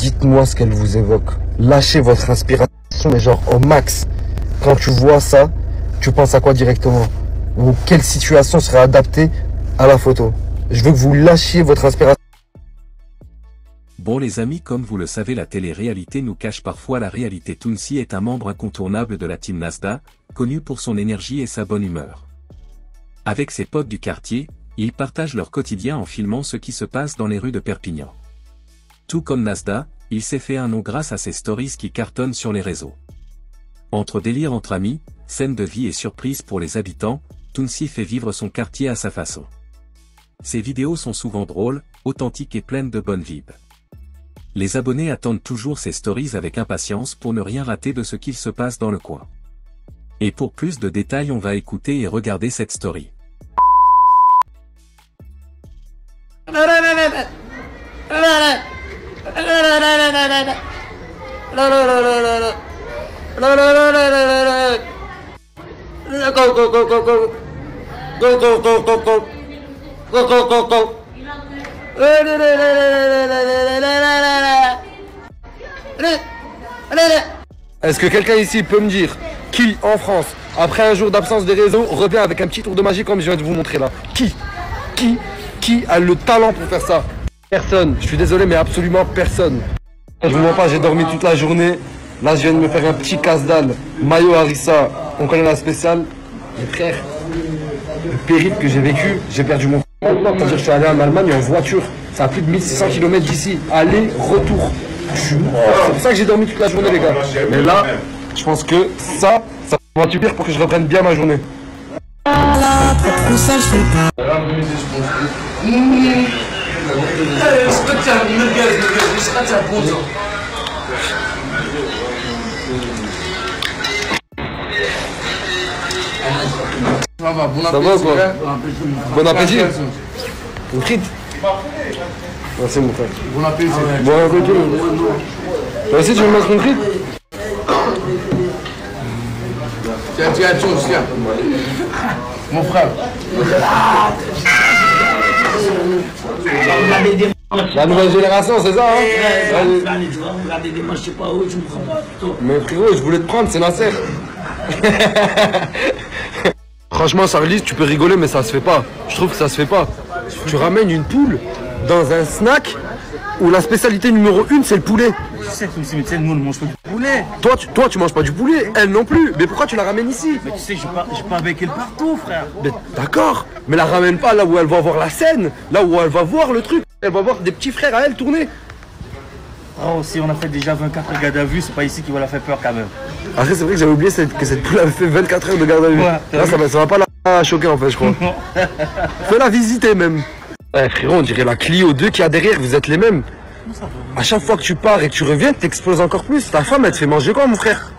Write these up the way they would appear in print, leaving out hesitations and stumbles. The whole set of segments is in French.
dites-moi ce qu'elle vous évoque. Lâchez votre inspiration, mais genre au max. Quand tu vois ça, tu penses à quoi directement? Ou quelle situation serait adaptée à la photo? Je veux que vous lâchiez votre inspiration. Bon les amis, comme vous le savez, la télé-réalité nous cache parfois la réalité. Tounsi est un membre incontournable de la team Nasda, connu pour son énergie et sa bonne humeur. Avec ses potes du quartier, ils partagent leur quotidien en filmant ce qui se passe dans les rues de Perpignan. Tout comme Nasda, il s'est fait un nom grâce à ses stories qui cartonnent sur les réseaux. Entre délire entre amis, scènes de vie et surprises pour les habitants, Tounsi fait vivre son quartier à sa façon. Ses vidéos sont souvent drôles, authentiques et pleines de bonnes vibes. Les abonnés attendent toujours ses stories avec impatience pour ne rien rater de ce qu'il se passe dans le coin. Et pour plus de détails, on va écouter et regarder cette story. Est-ce que quelqu'un ici peut me dire qui, en France, après un jour d'absence des réseaux, revient avec un petit tour de magie comme je viens de vous montrer là? Qui a le talent pour faire ça? Personne. Je suis désolé, mais absolument personne. Je vous mens pas, j'ai dormi toute la journée. Là, je viens de me faire un petit casse-dalle. Mayo Harissa, on connaît la spéciale. Mes frères, le périple que j'ai vécu, j'ai perdu mon quand je suis allé en Allemagne en voiture. Ça a plus de 1600 km d'ici. Aller, retour. Je suis mort. C'est pour ça que j'ai dormi toute la journée, les gars. Mais là, je pense que ça va suffire pour que je reprenne bien ma journée. Ça va, bon appétit. Ça va quoi? Bon appétit. Une frite. Merci mon frère. Bon appétit. Bon appétit. Toi aussi tu veux me mettre une frite? Tiens. Mon frère. La nouvelle génération, c'est ça, hein? Mais frérot, je voulais te prendre, c'est Nasser. Franchement, Sarlis, tu peux rigoler, mais ça se fait pas. Je trouve que ça se fait pas. Tu ramènes une poule dans un snack où la spécialité numéro 1, c'est le poulet. Je sais que nous, on ne mange pas du poulet. Toi, tu manges pas du poulet, elle non plus. Mais pourquoi tu la ramènes ici? Mais tu sais, j'ai pas avec elle partout, frère. Mais d'accord, mais la ramène pas là où elle va voir la scène, là où elle va voir le truc. Elle va voir des petits frères à elle tourner. Oh, si on a fait déjà 24 gardes à vue, c'est pas ici qui va la faire peur quand même. Après, c'est vrai que j'avais oublié que cette poule avait fait 24 heures de garde à vue. Ouais, là, ça va pas la choquer en fait, je crois. Fais la visiter même. Ouais, frérot, on dirait la Clio 2 qui a derrière, vous êtes les mêmes. À chaque fois que tu pars et que tu reviens, t'exploses encore plus. Ta femme, elle te fait manger quoi, mon frère?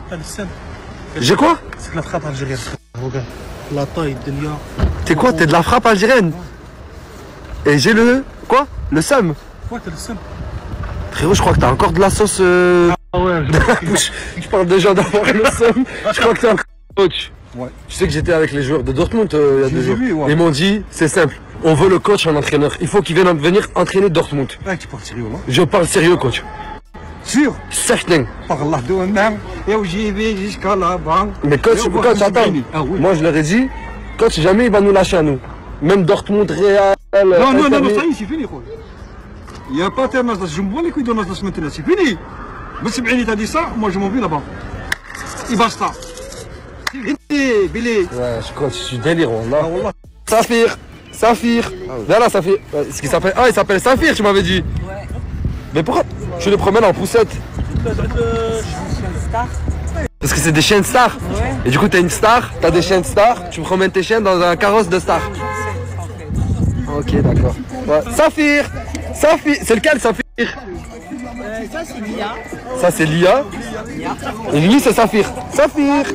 J'ai quoi? C'est de la frappe algérienne. Regarde, la taille de l'IA. T'es quoi? T'es de la frappe algérienne? Et j'ai le... Quoi? Le seum? Ouais, t'as le seum. Frérot, je crois que t'as encore de la sauce Ah ouais, je parle déjà d'avoir le seum. Je crois que t'as encore coach. Ouais. Tu sais que j'étais avec les joueurs de Dortmund il y a 2 jours. vu, ouais. Ils m'ont dit, c'est simple. On veut le coach en entraîneur. Il faut qu'il vienne venir entraîner Dortmund. Ouais, tu parles sérieux, là? Je parle sérieux, coach. Sûr? Certain. Par Allah de même, et où j'y vais jusqu'à là-bas. Mais coach, attends. Ah oui. Moi, je leur ai dit, coach, jamais il va nous lâcher à nous. Même Dortmund, Real... Non, ça y est, c'est fini, quoi. Il n'y a pas terme je me vois les couilles de Nasdas maintenant, c'est fini. Mais si Bini t'a dit ça, moi je m'en vais là-bas. Il basta. Billy. Ouais, je suis délirant, là. Saphir. Viens là, Saphir. Ce qui s'appelle... Ah, il s'appelle Saphir, tu m'avais dit. Ouais. Mais pourquoi tu les promènes en poussette? Parce que c'est des chiens de star. Ouais. Et du coup, t'as une star, t'as des chiens de star, tu promènes tes chiens dans un carrosse de star. Ok, d'accord. Ouais. Saphir, c'est lequel, Saphir? Ça c'est Lia. Ça c'est Lia. Et lui c'est Saphir. Saphir.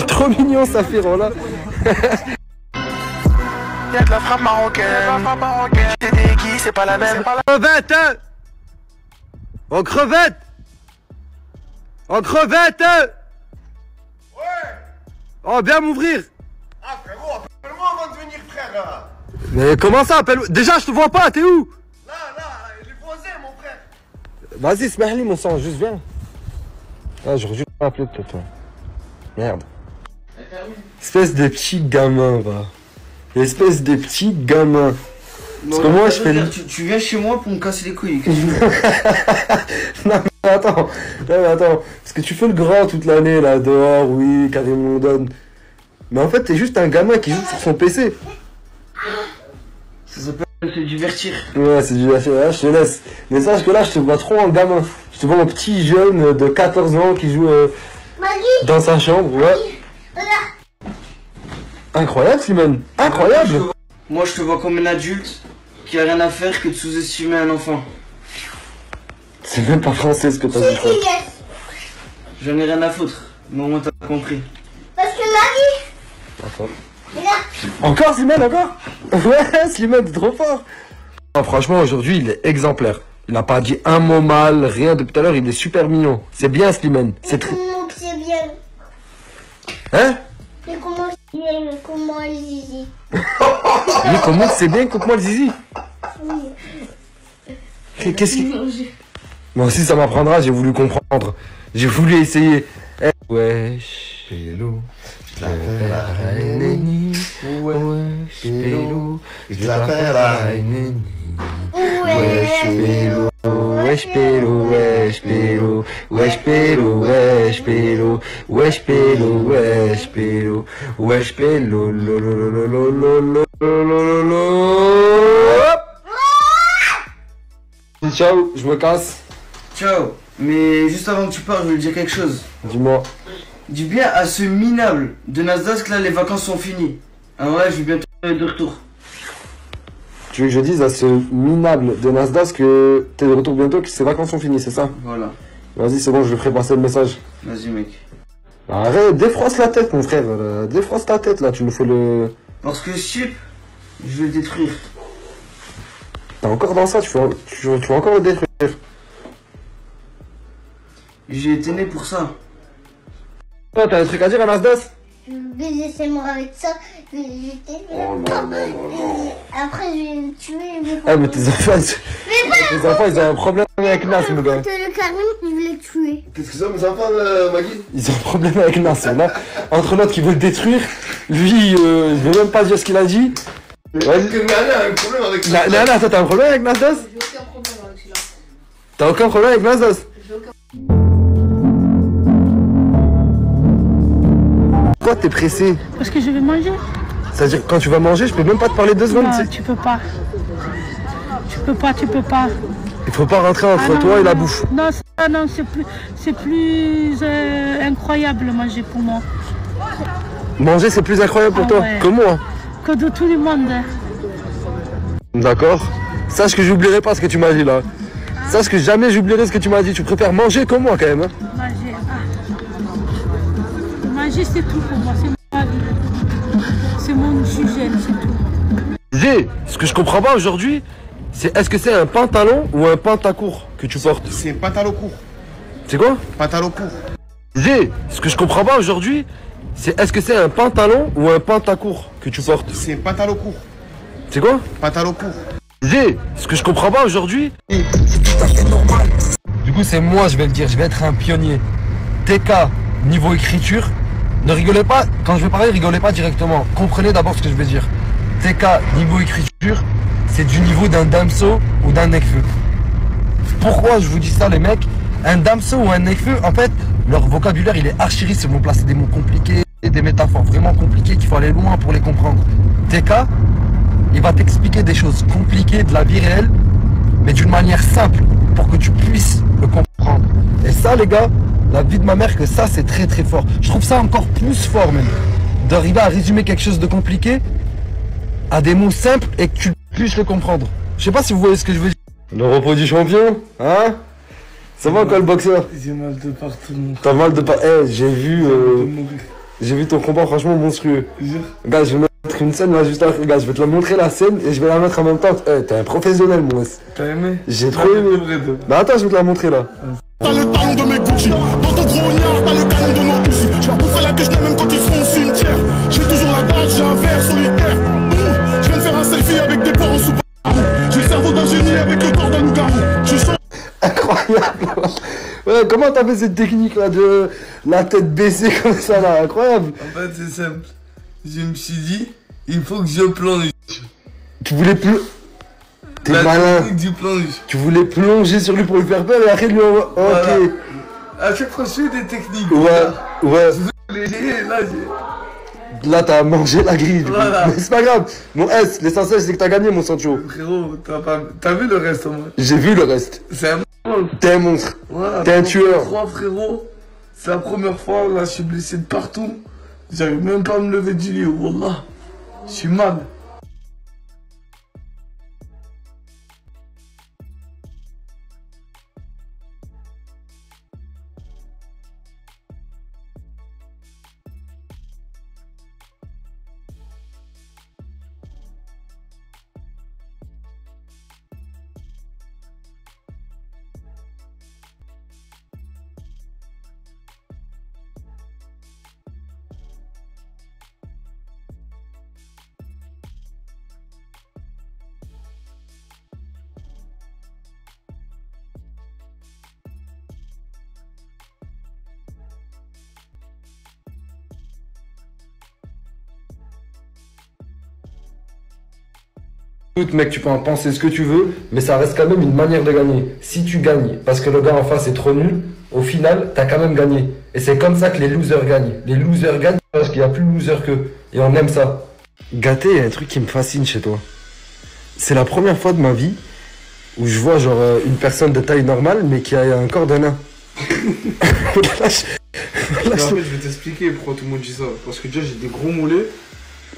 Trop mignon Saphir, voilà. Y'a de la frappe marocaine. J'ai des aiguilles, c'est pas la même. Crevette, hein. En crevette. Ouais. Oh, bien m'ouvrir. Ah frérot, appelle-moi avant de venir, frère. Mais comment ça, appelle... Déjà je te vois pas, t'es où? Là, les voisins, mon frère. Vas-y, smahli mon sang, juste viens. Ah, j'aurais dû m'appeler peut-être, toi. Merde. Espèce de petit gamin, va. Espèce de petit gamin. Parce que moi, je fais... Tu viens chez moi pour me casser les couilles. Non, mais attends. Non, mais attends. Parce que tu fais le grand toute l'année, là, dehors, oui, Karim London. Mais en fait, t'es juste un gamin qui joue sur son PC. Ça s'appelle se divertir. Ouais, c'est du là, je te laisse. Mais sache que là, je te vois trop en gamin. Je te vois en petit jeune de 14 ans qui joue dans sa chambre, ouais. Incroyable, Simone. Incroyable. Moi, je te vois comme un adulte qui a rien à faire que de sous-estimer un enfant. C'est même pas français ce que t'as dit, frère. J'en ai rien à foutre. Mais au moins, t'as compris. Parce que Marie. Encore, Simone, encore? Ouais, Simone, t'es trop fort. Ah, franchement, aujourd'hui, il est exemplaire. Il n'a pas dit un mot mal, rien depuis tout à l'heure, il est super mignon. C'est bien, Slimane. C'est très... Comment que c'est bien? Hein? Mais comment c'est bien? Mais comment le zizi? Mais comment c'est bien, coupe-moi le zizi. Qu'est-ce qui... Moi aussi, ça m'apprendra, j'ai voulu comprendre. J'ai voulu essayer. Eh, wesh, pélo. Je l'appelle la reine. Wesh, pélo. Je l'appelle la reine. Wesh, pélo. Wesh, pélo. Wesh, pélo. Wesh, pélo. Wesh, pélo. Wesh, pélo. Wesh, pélo. Wesh, pélo. Lo, lo, lo, lo, lo, lo, lo, lo, lo, lo. Ciao, je me casse. Ciao. Mais juste avant que tu partes, je veux dire quelque chose. Dis-moi. Dis bien à ce minable de Nasdaq que là, les vacances sont finies. Ah ouais, je vais bientôt être de retour. Tu veux que je dise à ce minable de Nasdaq que t'es de retour bientôt, que ses vacances sont finies, c'est ça? Voilà. Vas-y, c'est bon, je lui ferai passer le message. Vas-y, mec. Arrête, défroisse la tête, mon frère. Défroisse ta tête, là, tu nous fais le... Parce que Chip, je vais le détruire. T'es encore dans ça, tu vas encore le détruire. J'ai été né pour ça. Toi, t'as un truc à dire à Nasdaq? Je vais baiser ses mains avec ça. Je vais jeter. Après, je vais le tuer. Eh, mais tes enfants, ils ont un problème avec Nas, mon gars. Le Karim, je vais le tuer. Qu'est-ce que c'est, mes enfants, Magui? Ils ont un problème avec Nas, là. Entre l'autre qui veut le détruire, lui, je vais même pas dire ce qu'il a dit. Est-ce que Nana a un problème avec ça? Nana, toi, t'as un problème avec Nasdaq? J'ai aucun problème avec celui-là. T'as aucun problème avec Nasdaq? J'ai aucun. Pourquoi t'es pressé? Parce que je vais manger. C'est-à-dire quand tu vas manger, je peux même pas te parler 2 secondes. Non, tu peux pas. Tu peux pas. Il faut pas rentrer entre toi et la bouffe. Non, c'est plus incroyable manger pour moi. Manger, c'est plus incroyable pour toi, ouais. que moi. Que de tout le monde. D'accord. Sache que j'oublierai pas ce que tu m'as dit là. Sache que jamais j'oublierai ce que tu m'as dit. Tu préfères manger que moi quand même. Hein. Manger. Manger, c'est tout pour moi. C'est ma vie. C'est mon sujet, c'est tout. G, ce que je comprends pas aujourd'hui, c'est est-ce que c'est un pantalon ou un pantacourt que tu portes? C'est un pantalon court. C'est quoi? Pantalon court. G, ce que je comprends pas aujourd'hui, c'est est-ce que c'est un pantalon ou un pantacourt que tu portes? C'est un pantalon court. C'est quoi? Pantalon court. G, ce que je comprends pas aujourd'hui, du coup c'est moi je vais le dire, je vais être un pionnier. TK, niveau écriture, ne rigolez pas, quand je vais parler, rigolez pas directement. Comprenez d'abord ce que je vais dire. TK, niveau écriture, c'est du niveau d'un Damso ou d'un Nekfeu. Pourquoi je vous dis ça les mecs? Un Damso ou un Nekfeu, en fait, leur vocabulaire il est archi riche, ils vont placer des mots compliqués et des métaphores vraiment compliquées qu'il faut aller loin pour les comprendre. TK, il va t'expliquer des choses compliquées de la vie réelle, mais d'une manière simple, pour que tu puisses le comprendre. Et ça les gars, la vie de ma mère, que ça c'est très très fort. Je trouve ça encore plus fort même, d'arriver à résumer quelque chose de compliqué à des mots simples et que tu puisses le comprendre. Je sais pas si vous voyez ce que je veux dire. Le repos du champion, hein? Ça va quoi le boxeur? J'ai mal de partout. T'as mal de partout. Eh, j'ai vu ton combat franchement monstrueux. Gars, je vais mettre une scène là juste après. Gars, je vais te la montrer la scène et je vais la mettre en même temps. Eh, t'es un professionnel, mon S. T'as aimé? J'ai trop aimé. Bah attends, je vais te la montrer là. T'as le talon de mes Gucci, dans ton gros yard, t'as le canon de mon Gucci. Je leur boufferai la queue, même quand ils sont au cimetière. J'ai toujours la dalle, j'ai un verre solitaire. Je viens de faire un selfie avec des porcs en sous. J'ai le cerveau d'un génie avec le corps d'un loup-garou. Je sens... Incroyable. Ouais, comment t'as fait cette technique là de la tête baissée comme ça là, incroyable. En fait, c'est simple. Je me suis dit, il faut que je plonge. Tu voulais plus. T'es malin. Du plonge. Tu voulais plonger sur lui pour lui faire peur et après lui envoyer. Ok. Voilà. À chaque fois, je fais des techniques. Ouais. Là, t'as mangé la grille. Voilà. Mais c'est pas grave. Mon S, l'essentiel, c'est que t'as gagné, mon Sancho. Frérot, t'as vu le reste au moins? J'ai vu le reste. C'est un monstre. T'es un monstre. Voilà, t'es un tueur. Frérot, c'est la première fois, là, je suis blessé de partout. J'arrive même pas à me lever du lit, wallah. Je suis mal. Écoute mec, tu peux en penser ce que tu veux, mais ça reste quand même une manière de gagner. Si tu gagnes parce que le gars en face est trop nul, au final, t'as quand même gagné. Et c'est comme ça que les losers gagnent. Les losers gagnent parce qu'il n'y a plus de losers qu'eux. Et on aime ça. Gâté, il y a un truc qui me fascine chez toi. C'est la première fois de ma vie où je vois genre une personne de taille normale, mais qui a un corps de nain. En fait, je vais t'expliquer pourquoi tout le monde dit ça. Parce que déjà, j'ai des gros mollets.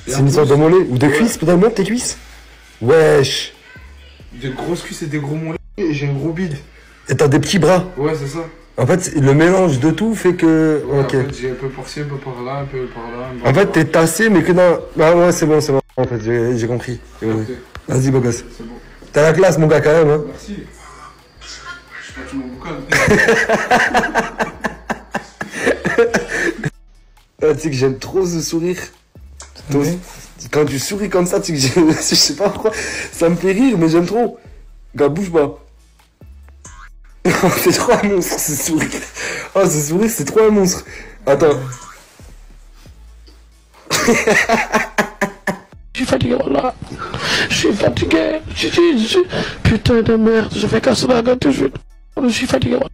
C'est une sorte de mollet ou de cuisses, peut-être monte tes cuisses. Wesh. Des grosses cuisses et des gros mollets et j'ai un gros bide. Et t'as des petits bras. Ouais, c'est ça. En fait, le mélange de tout fait que... Ouais, ok. En fait, j'ai un peu par-ci, un peu par-là, un peu par-là. En fait, t'es tassé, mais que dans... Ah ouais, c'est bon. En fait, j'ai compris. Okay. Vas-y, beau gosse. C'est bon. T'as la classe, mon gars, quand même. Hein. Merci. Je suis pas tout mon boucan. Tu sais que j'aime trop ce sourire. Quand tu souris comme ça, tu sais que je sais pas pourquoi, ça me fait rire, mais j'aime trop. Gars, bouge pas. C'est trop un monstre, ce sourire. Oh, ce sourire, c'est trop un monstre. Attends. Je suis fatigué, voilà. Je suis fatigué. Putain de merde, je vais casser la gueule tout de suite. Je suis fatigué, voilà.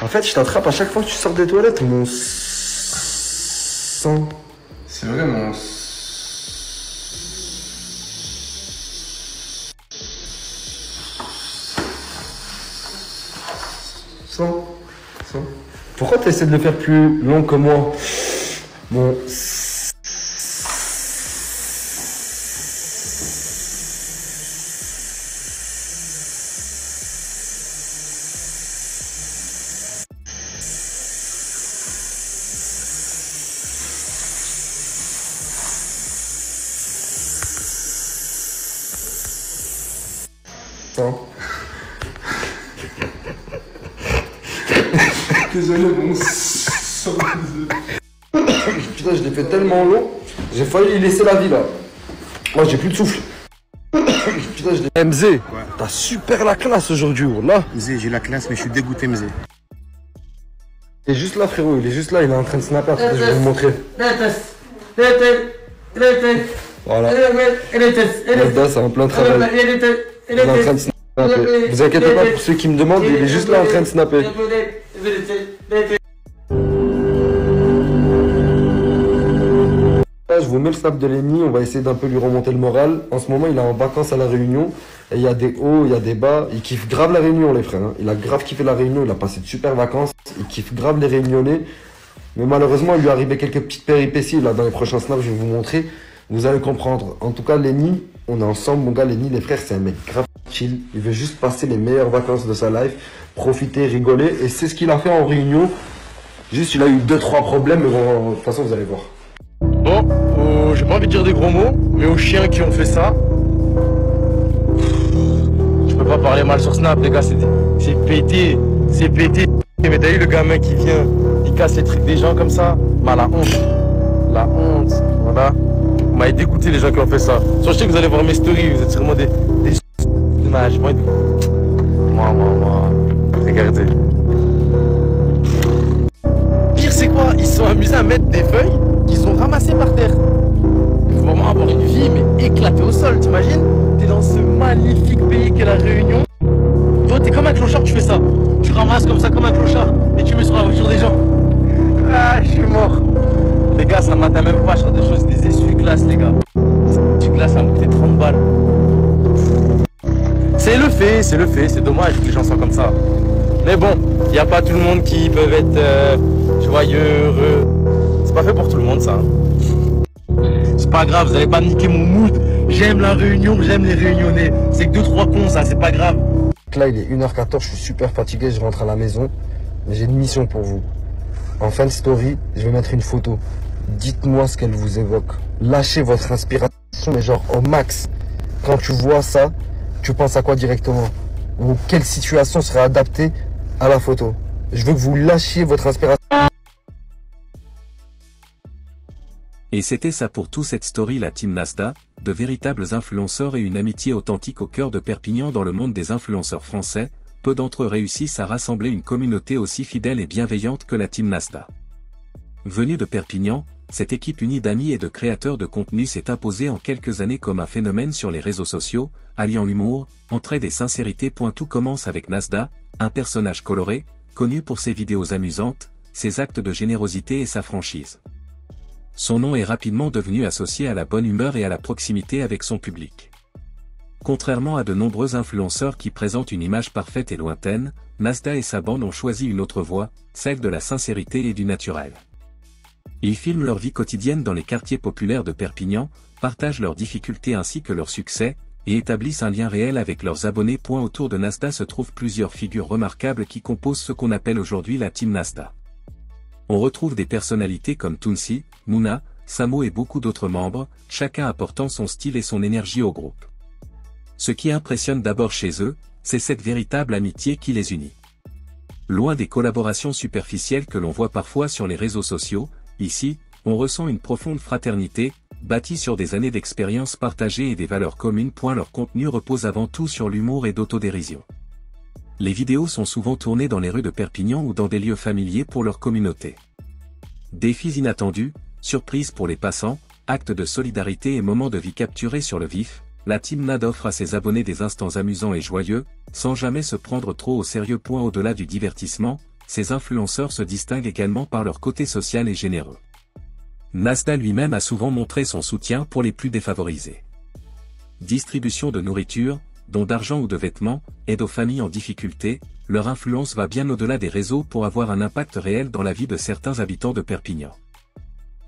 En fait, je t'attrape à chaque fois que tu sors des toilettes, mon sang. C'est vrai, mon sang. Pourquoi tu essaies de le faire plus long que moi? Bon. Désolé, bon sang. Putain, je l'ai fait tellement long, j'ai failli y laisser la vie là. Moi, j'ai plus de souffle. Putain, je l'ai. MZ, ouais. T'as super la classe aujourd'hui, là. MZ, j'ai la classe, mais je suis dégoûté, MZ. Il est juste là, frérot, il est juste là, il est en train de snapper. Je vais vous montrer. Voilà. Là, c'est en plein travail. Il est en train de snapper. Vous inquiétez pas pour ceux qui me demandent, il est juste là en train de snapper. Là, je vous mets le snap de Lenny, on va essayer d'un peu lui remonter le moral. En ce moment, il est en vacances à la Réunion. Et il y a des hauts, il y a des bas. Il kiffe grave la Réunion, les frères. Hein. Il a grave kiffé la Réunion, il a passé de super vacances. Il kiffe grave les Réunionnais. Mais malheureusement, il lui est arrivé quelques petites péripéties. Là, dans les prochains snaps, je vais vous montrer. Vous allez comprendre. En tout cas, Lenny, on est ensemble, mon gars. Lenny, les frères, c'est un mec grave chill. Il veut juste passer les meilleures vacances de sa life, profiter, rigoler. Et c'est ce qu'il a fait en Réunion. Juste, il a eu 2-3 problèmes, mais bon, de toute façon, vous allez voir. Bon, j'ai pas envie de dire des gros mots, mais aux chiens qui ont fait ça, je peux pas parler mal sur Snap, les gars, c'est pété, c'est pété. Mais t'as eu le gamin qui vient, il casse les trucs des gens comme ça, bah la honte, voilà. Vous m'avez dégoûté les gens qui ont fait ça. Soit je sais que vous allez voir mes stories, vous êtes sûrement des images. Moi, Regardez. Pire c'est quoi? Ils se sont amusés à mettre des feuilles qu'ils ont ramassées par terre. Il faut vraiment avoir une vie mais éclatée au sol, t'imagines? T'es dans ce magnifique pays qu'est la Réunion. Toi t'es comme un clochard, tu fais ça. Tu ramasses comme ça comme un clochard et tu mets sur la voiture des gens. Ah, je suis mort. Les gars, ça m'atteint même pas, je fais des choses, des essuie-glaces les gars. Ces essuie-glaces, ça me coûtait 30 balles. C'est le fait, c'est dommage que les gens soient comme ça. Mais bon, il n'y a pas tout le monde qui peut être joyeux, heureux. C'est pas fait pour tout le monde ça. C'est pas grave, vous allez pas niquer mon mood. J'aime la Réunion, j'aime les Réunionnais. C'est que 2-3 cons ça, c'est pas grave. Là il est 1h14, je suis super fatigué, je rentre à la maison. Mais j'ai une mission pour vous. En fin de story, je vais mettre une photo. Dites-moi ce qu'elle vous évoque. Lâchez votre inspiration, mais genre au max. Quand tu vois ça, tu penses à quoi directement? Ou quelle situation serait adaptée à la photo? Je veux que vous lâchiez votre inspiration. Et c'était ça pour tout cette story la team Nasda, de véritables influenceurs et une amitié authentique au cœur de Perpignan dans le monde des influenceurs français. Peu d'entre eux réussissent à rassembler une communauté aussi fidèle et bienveillante que la team Nasda. Venue de Perpignan, cette équipe unie d'amis et de créateurs de contenu s'est imposée en quelques années comme un phénomène sur les réseaux sociaux, alliant humour, entraide et sincérité. Tout commence avec Nasda, un personnage coloré, connu pour ses vidéos amusantes, ses actes de générosité et sa franchise. Son nom est rapidement devenu associé à la bonne humeur et à la proximité avec son public. Contrairement à de nombreux influenceurs qui présentent une image parfaite et lointaine, Nasda et sa bande ont choisi une autre voie, celle de la sincérité et du naturel. Ils filment leur vie quotidienne dans les quartiers populaires de Perpignan, partagent leurs difficultés ainsi que leurs succès, et établissent un lien réel avec leurs abonnés. Autour de Nasda se trouvent plusieurs figures remarquables qui composent ce qu'on appelle aujourd'hui la team Nasda. On retrouve des personnalités comme Tounsi, Mouna, Samo et beaucoup d'autres membres, chacun apportant son style et son énergie au groupe. Ce qui impressionne d'abord chez eux, c'est cette véritable amitié qui les unit. Loin des collaborations superficielles que l'on voit parfois sur les réseaux sociaux, ici, on ressent une profonde fraternité, bâtie sur des années d'expérience partagée et des valeurs communes. Leur contenu repose avant tout sur l'humour et d'autodérision. Les vidéos sont souvent tournées dans les rues de Perpignan ou dans des lieux familiers pour leur communauté. Défis inattendus, surprises pour les passants, actes de solidarité et moments de vie capturés sur le vif, la team Nasda offre à ses abonnés des instants amusants et joyeux, sans jamais se prendre trop au sérieux. Au-delà du divertissement, ces influenceurs se distinguent également par leur côté social et généreux. Nasda lui-même a souvent montré son soutien pour les plus défavorisés. Distribution de nourriture, dons d'argent ou de vêtements, aide aux familles en difficulté, leur influence va bien au-delà des réseaux pour avoir un impact réel dans la vie de certains habitants de Perpignan.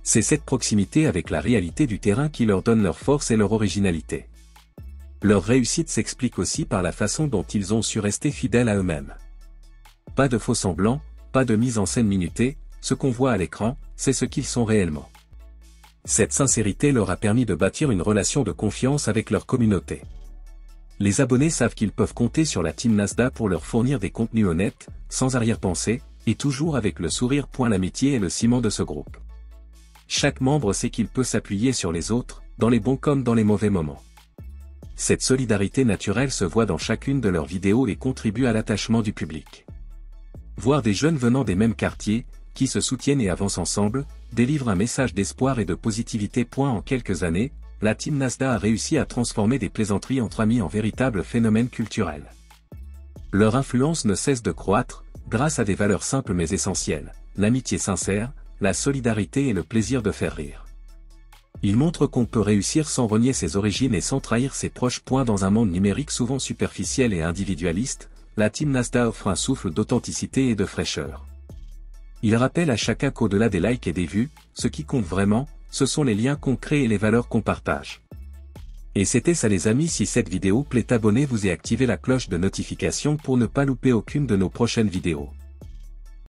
C'est cette proximité avec la réalité du terrain qui leur donne leur force et leur originalité. Leur réussite s'explique aussi par la façon dont ils ont su rester fidèles à eux-mêmes. Pas de faux semblants, pas de mise en scène minutée, ce qu'on voit à l'écran, c'est ce qu'ils sont réellement. Cette sincérité leur a permis de bâtir une relation de confiance avec leur communauté. Les abonnés savent qu'ils peuvent compter sur la team Nasda pour leur fournir des contenus honnêtes, sans arrière-pensée, et toujours avec le sourire. L'amitié est le ciment de ce groupe. Chaque membre sait qu'il peut s'appuyer sur les autres, dans les bons comme dans les mauvais moments. Cette solidarité naturelle se voit dans chacune de leurs vidéos et contribue à l'attachement du public. Voir des jeunes venant des mêmes quartiers, qui se soutiennent et avancent ensemble, délivre un message d'espoir et de positivité. En quelques années, la team Nasda a réussi à transformer des plaisanteries entre amis en véritables phénomènes culturels. Leur influence ne cesse de croître, grâce à des valeurs simples mais essentielles, l'amitié sincère, la solidarité et le plaisir de faire rire. Ils montrent qu'on peut réussir sans renier ses origines et sans trahir ses proches. Dans un monde numérique souvent superficiel et individualiste, la team Nasda offre un souffle d'authenticité et de fraîcheur. Il rappelle à chacun qu'au-delà des likes et des vues, ce qui compte vraiment, ce sont les liens qu'on crée et les valeurs qu'on partage. Et c'était ça les amis, si cette vidéo plaît abonnez-vous et activez la cloche de notification pour ne pas louper aucune de nos prochaines vidéos.